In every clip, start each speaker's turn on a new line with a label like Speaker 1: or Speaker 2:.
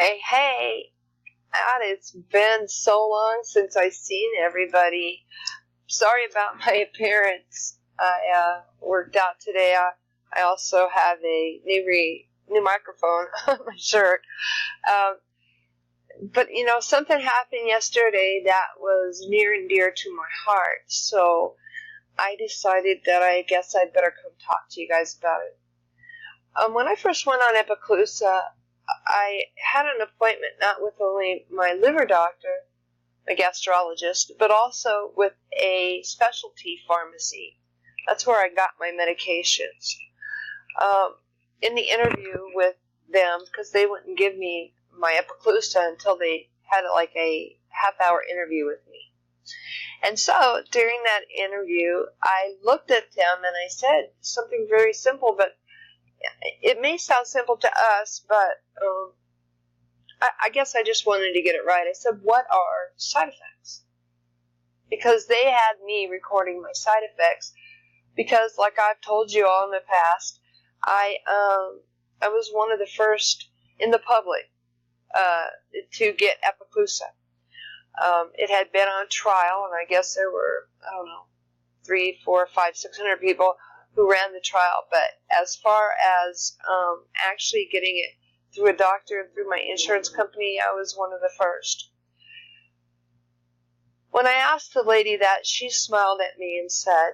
Speaker 1: Hey, God, it's been so long since I've seen everybody. Sorry about my appearance. I worked out today. I also have a new microphone on my shirt. But, something happened yesterday that was near and dear to my heart. So I decided that I guess I'd better come talk to you guys about it. When I first went on Epclusa, I had an appointment not with only my liver doctor, a gastrologist, but also with a specialty pharmacy. That's where I got my medications. In the interview with them, because they wouldn't give me my Epclusa until they had like a half-hour interview with me. And so during that interview, I looked at them and I said something very simple, but it may sound simple to us, but I guess I just wanted to get it right. I said, what are side effects? Because they had me recording my side effects. Because, like I've told you all in the past, I was one of the first in the public to get Epclusa. It had been on trial, and I guess there were, 300, 400, 500, 600 people who ran the trial, but as far as actually getting it through a doctor and through my insurance company, I was one of the first. When I asked the lady that, she smiled at me and said,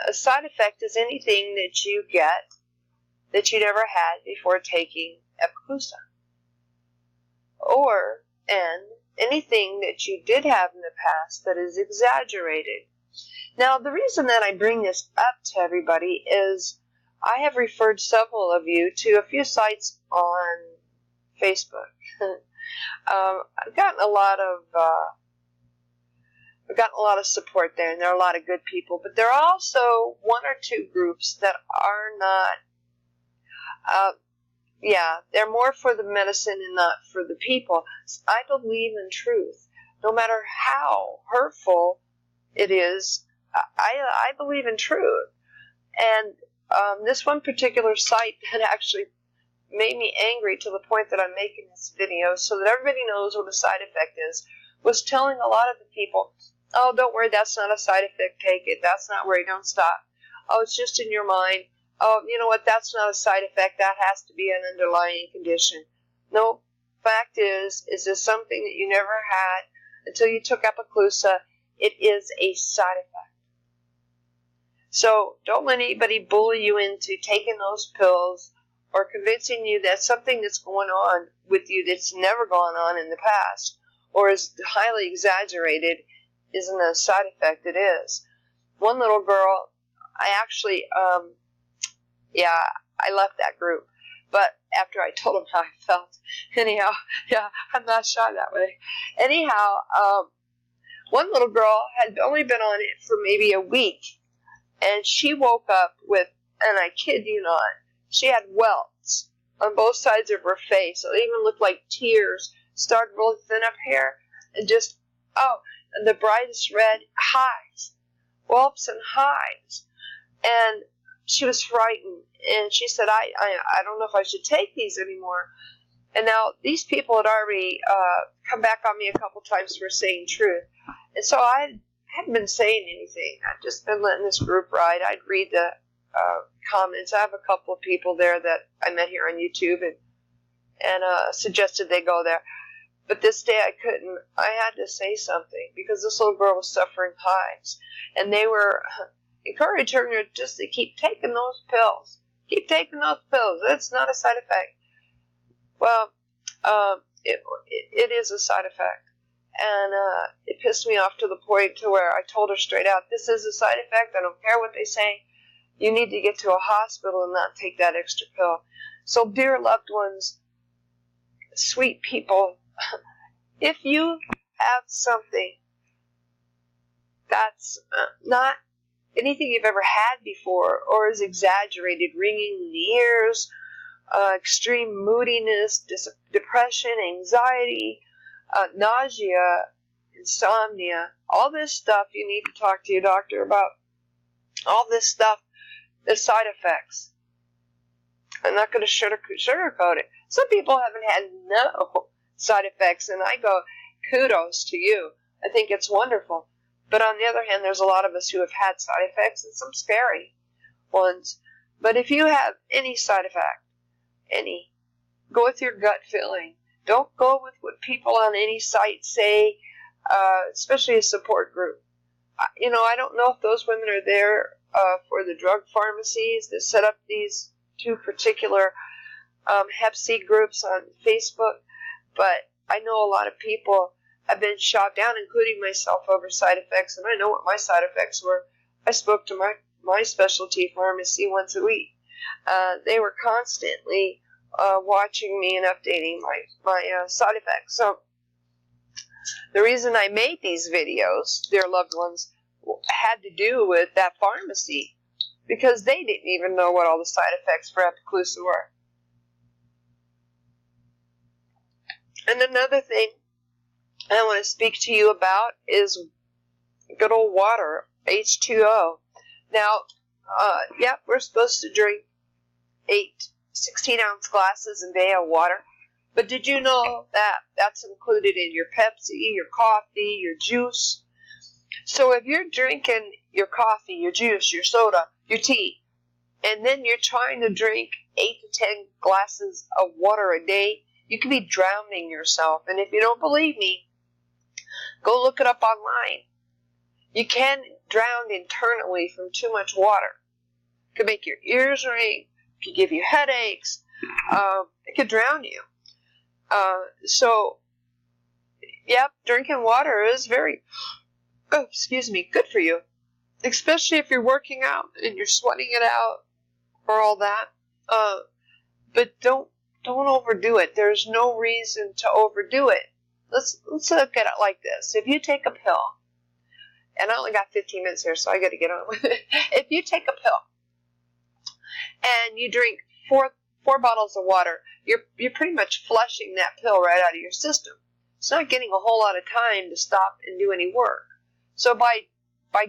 Speaker 1: a side effect is anything that you get that you never had before taking Epclusa. And anything that you did have in the past that is exaggerated. Now, the reason that I bring this up to everybody is I have referred several of you to a few sites on Facebook. I've gotten a lot of support there, and there are a lot of good people. But there are also one or two groups that are not. They're more for the medicine and not for the people. I believe in truth, no matter how hurtful it is. I believe in truth. And this one particular site that actually made me angry to the point that I'm making this video so that everybody knows what a side effect is, was telling a lot of the people, oh, don't worry, that's not a side effect, take it. That's not where you don't stop. Oh, it's just in your mind. Oh, you know what, that's not a side effect. That has to be an underlying condition. No, fact is this something that you never had until you took Epclusa? It is a side effect. So don't let anybody bully you into taking those pills or convincing you that something that's going on with you that's never gone on in the past or is highly exaggerated isn't a side effect. It is. One little girl, I actually, I left that group. But after I told them how I felt, anyhow, I'm not shy that way. Anyhow, one little girl had only been on it for maybe a week. And she woke up with, and I kid you not, she had welts on both sides of her face. It even looked like tears. Started really thin up here. And just, and the brightest red hives. Whelps and hives. And she was frightened. And she said, I don't know if I should take these anymore. And now these people had already come back on me a couple times for saying truth. And so I hadn't been saying anything. I've just been letting this group ride. I'd read the comments. I have a couple of people there that I met here on YouTube and suggested they go there. But this day I couldn't. I had to say something because this little girl was suffering hives. And they were encouraging her just to keep taking those pills. Keep taking those pills. That's not a side effect. Well, it is a side effect. And it pissed me off to the point to where I told her straight out, this is a side effect. I don't care what they say. You need to get to a hospital and not take that extra pill. So, dear loved ones, sweet people, if you have something that's not anything you've ever had before or is exaggerated, ringing in the ears, extreme moodiness, depression, anxiety, nausea, insomnia, all this stuff you need to talk to your doctor about. All this stuff, the side effects. I'm not going to sugarcoat it. Some people haven't had no side effects, and I go, kudos to you. I think it's wonderful. But on the other hand, there's a lot of us who have had side effects, and some scary ones. But if you have any side effect, go with your gut feeling. Don't go with what people on any site say, especially a support group. I don't know if those women are there for the drug pharmacies that set up these two particular Hep C groups on Facebook, but I know a lot of people have been shot down, including myself, over side effects, and I know what my side effects were. I spoke to my specialty pharmacy once a week. They were constantly watching me and updating my side effects. So the reason I made these videos, their loved ones, had to do with that pharmacy, because they didn't even know what all the side effects for Epclusa were. And another thing I want to speak to you about is good old water, H2O. Now, we're supposed to drink 8 16-ounce glasses a day of water, but did you know that that's included in your Pepsi, your coffee, your juice? So if you're drinking your coffee, your juice, your soda, your tea, and then you're trying to drink 8 to 10 glasses of water a day, you could be drowning yourself. And if you don't believe me, go look it up online. You can drown internally from too much water. It could make your ears ring. It could give you headaches. It could drown you. Drinking water is very, good for you. Especially if you're working out and you're sweating it out or all that. But don't overdo it. There's no reason to overdo it. Let's look at it like this. If you take a pill, and I only got 15 minutes here, so I got to get on with it. If you take a pill and you drink four bottles of water, you're pretty much flushing that pill right out of your system. It's not getting a whole lot of time to stop and do any work. So by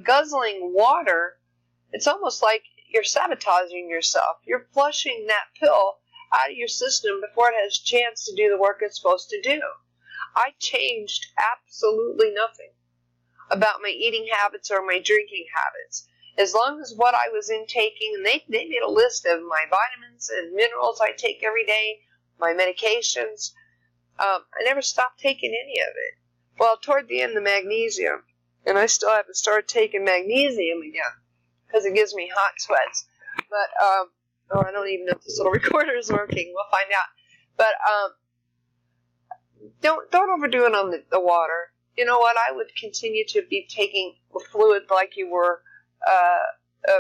Speaker 1: guzzling water, it's almost like you're sabotaging yourself. You're flushing that pill out of your system before it has a chance to do the work it's supposed to do. I changed absolutely nothing about my eating habits or my drinking habits. As long as what I was intaking, and they made a list of my vitamins and minerals I take every day, my medications, I never stopped taking any of it. Well, toward the end, the magnesium, and I still haven't started taking magnesium again, because it gives me hot sweats. But, I don't even know if this little recorder is working. We'll find out. But, don't overdo it on the water. You know what? I would continue to be taking fluid like you were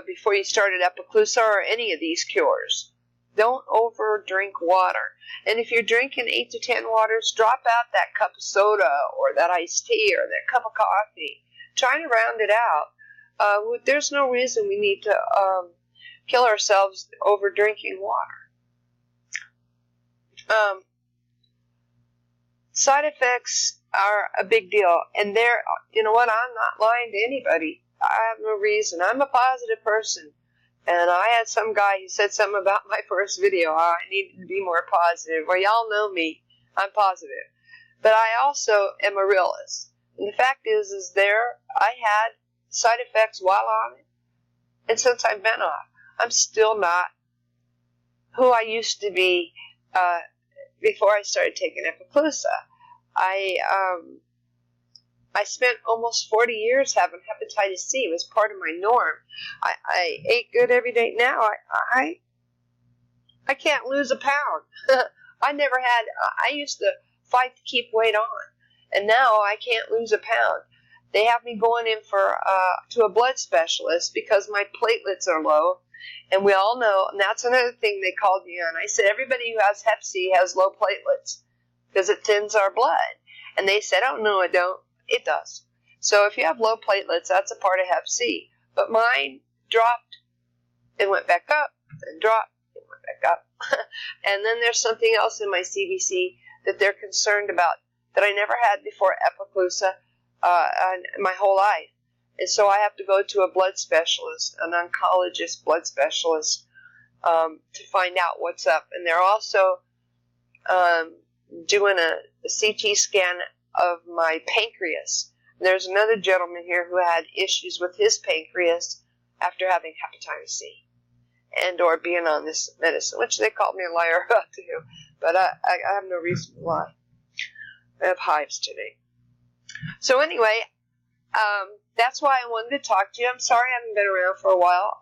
Speaker 1: before you started Epclusa or any of these cures. Don't over drink water. And if you're drinking 8 to 10 waters, drop out that cup of soda or that iced tea or that cup of coffee. Try to round it out. There's no reason we need to kill ourselves over drinking water. Side effects are a big deal, and you know what, I'm not lying to anybody. I have no reason. I'm a positive person, and I had some guy who said something about my first video. I needed to be more positive. Well, y'all know me. I'm positive. But I also am a realist. And the fact is I had side effects while on it, and since I've been off, I'm still not who I used to be before I started taking Epclusa. I spent almost 40 years having hepatitis C. It was part of my norm. I ate good every day. Now I can't lose a pound. I used to fight to keep weight on, and now I can't lose a pound. They have me going in to a blood specialist because my platelets are low. And we all know, and that's another thing they called me on. I said, everybody who has Hep C has low platelets because it thins our blood. And they said, oh, no, it don't. It does. So if you have low platelets, that's a part of Hep C. But mine dropped and went back up, and dropped and went back up. And then there's something else in my CBC that they're concerned about that I never had before Epclusa my whole life. And so I have to go to a blood specialist, an oncologist blood specialist, to find out what's up. And they're also doing a CT scan of my pancreas. There's another gentleman here who had issues with his pancreas after having hepatitis C and or being on this medicine, which they called me a liar about too, but I have no reason to lie. I have hives today. So anyway, that's why I wanted to talk to you. I'm sorry I haven't been around for a while.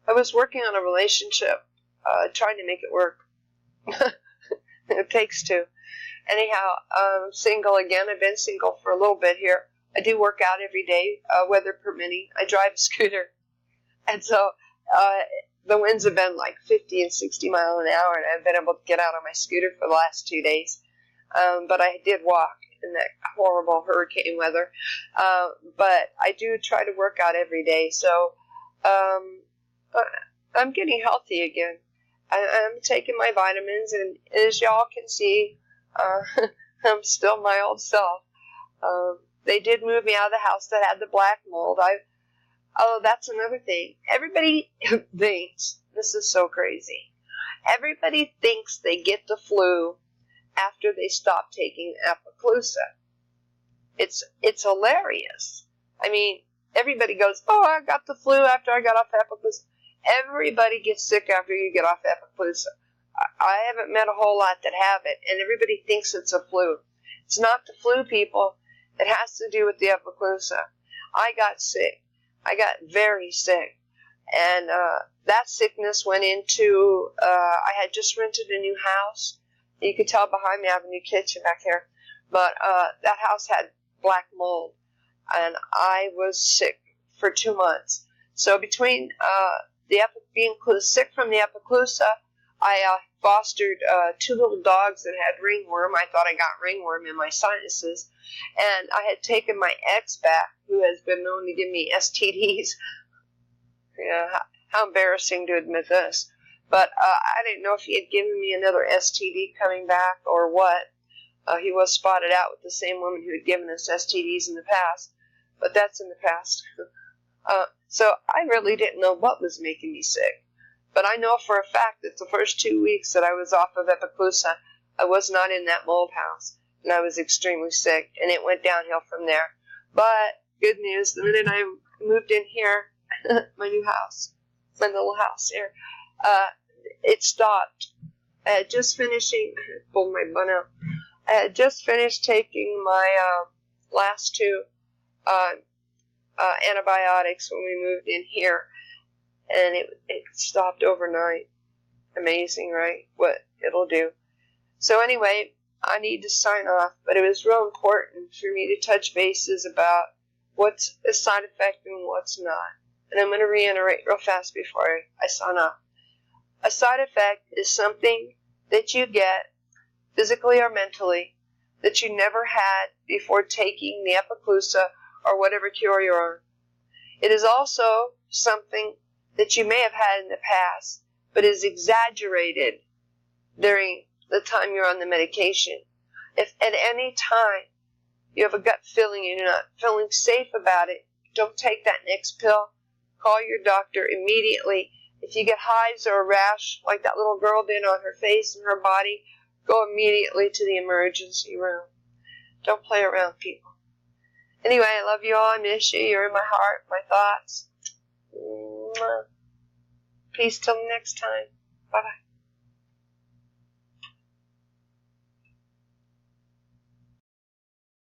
Speaker 1: I was working on a relationship, trying to make it work. It takes two. Anyhow, I'm single again. I've been single for a little bit here. I do work out every day, weather permitting. I drive a scooter. And so the winds have been like 50 and 60 miles an hour, and I've been able to get out on my scooter for the last 2 days. But I did walk in that horrible hurricane weather. But I do try to work out every day. So I'm getting healthy again. I'm taking my vitamins, and as y'all can see, I'm still my old self. They did move me out of the house that had the black mold. Oh, that's another thing. Everybody thinks, this is so crazy, everybody thinks they get the flu after they stop taking Epclusa. It's hilarious. I mean, everybody goes, oh, I got the flu after I got off Epclusa. Everybody gets sick after you get off Epclusa. I haven't met a whole lot that have it, and everybody thinks it's a flu. It's not the flu, people. It has to do with the Epclusa. I got sick. I got very sick. And that sickness went into, I had just rented a new house. You could tell behind me I have a new kitchen back here. But that house had black mold, and I was sick for 2 months. So between being sick from the Epclusa, I fostered 2 little dogs that had ringworm. I thought I got ringworm in my sinuses. And I had taken my ex back, who has been known to give me STDs. Yeah, how embarrassing to admit this. But I didn't know if he had given me another STD coming back or what. He was spotted out with the same woman who had given us STDs in the past. But that's in the past. So I really didn't know what was making me sick. But I know for a fact that the first 2 weeks that I was off of Epclusa, I was not in that mold house. And I was extremely sick. And it went downhill from there. But good news, the minute I moved in here, my new house, my little house here, it stopped. I had just pulled my bun out. I had just finished taking my last 2 antibiotics when we moved in here, and it stopped overnight. Amazing, right? What it'll do. So anyway, I need to sign off, but it was real important for me to touch bases about what's a side effect and what's not. And I'm going to reiterate real fast before I sign off. A side effect is something that you get, physically or mentally, that you never had before taking the Epclusa or whatever cure you're on. It is also something that you may have had in the past, but is exaggerated during the time you're on the medication. If at any time you have a gut feeling and you're not feeling safe about it, don't take that next pill. Call your doctor immediately. If you get hives or a rash like that little girl did on her face and her body, go immediately to the emergency room. Don't play around, people. Anyway, I love you all. I miss you. You're in my heart, my thoughts. Peace till next time. Bye-bye.